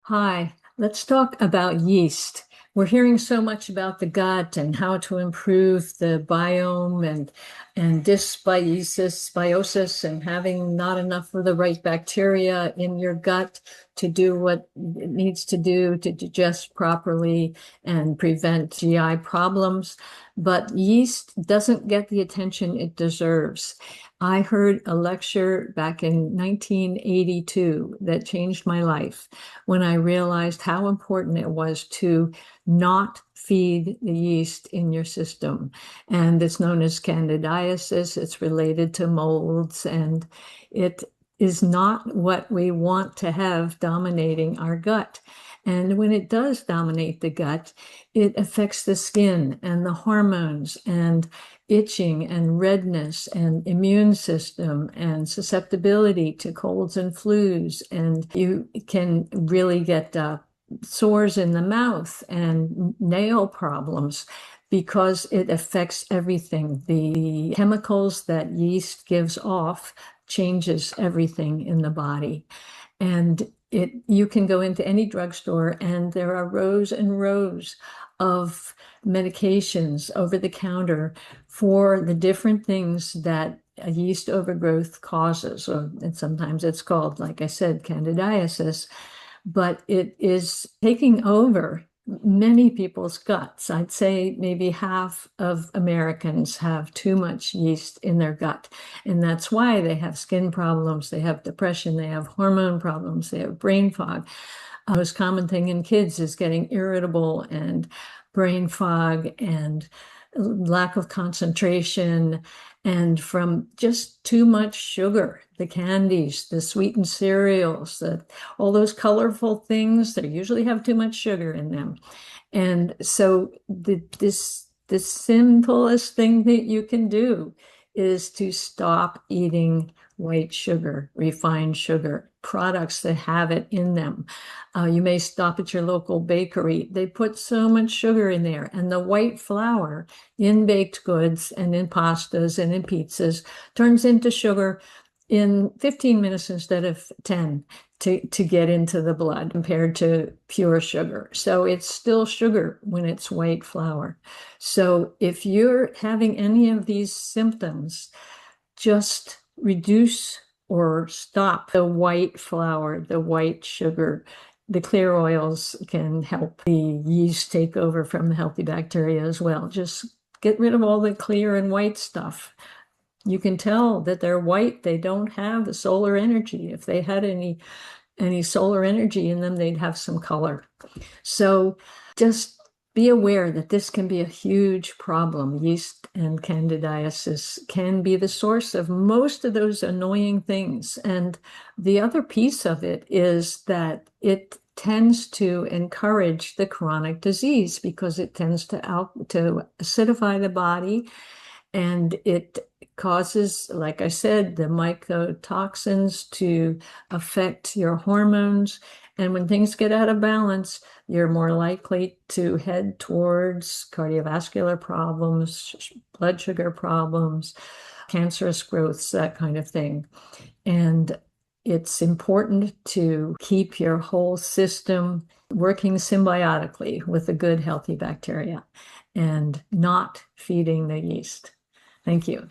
Hi, let's talk about yeast. We're hearing so much about the gut and how to improve the biome and dysbiosis and having not enough of the right bacteria in your gut to do what it needs to do to digest properly and prevent GI problems. But yeast doesn't get the attention it deserves. I heard a lecture back in 1982 that changed my life when I realized how important it was to not feed the yeast in your system. And it's known as candidiasis. It's related to molds, and it is not what we want to have dominating our gut. And when it does dominate the gut, it affects the skin and the hormones and itching and redness and immune system and susceptibility to colds and flus. And you can really get sores in the mouth and nail problems because it affects everything. The chemicals that yeast gives off changes everything in the body. And you can go into any drugstore and there are rows and rows of medications over the counter for the different things that a yeast overgrowth causes, and sometimes it's called, like I said, candidiasis, but it is taking over many people's guts. I'd say maybe half of Americans have too much yeast in their gut. And that's why they have skin problems, they have depression, they have hormone problems, they have brain fog. The most common thing in kids is getting irritable and brain fog and lack of concentration, and from just too much sugar, the candies, the sweetened cereals, all those colorful things that usually have too much sugar in them. And so the simplest thing that you can do is to stop eating white sugar, refined sugar, products that have it in them. You may stop at your local bakery. They put so much sugar in there, and the white flour in baked goods and in pastas and in pizzas turns into sugar in 15 minutes instead of 10 to get into the blood compared to pure sugar. So it's still sugar when it's white flour. So if you're having any of these symptoms, just reduce or stop the white flour, the white sugar. The clear oils can help the yeast take over from the healthy bacteria as well. Just get rid of all the clear and white stuff. You can tell that they're white. They don't have the solar energy. If they had any solar energy in them, they'd have some color. So just be aware that this can be a huge problem. Yeast and candidiasis can be the source of most of those annoying things. And the other piece of it is that it tends to encourage the chronic disease because it tends to acidify the body, and it causes, like I said, the mycotoxins to affect your hormones. And when things get out of balance, you're more likely to head towards cardiovascular problems, blood sugar problems, cancerous growths, that kind of thing. And it's important to keep your whole system working symbiotically with the good, healthy bacteria and not feeding the yeast. Thank you.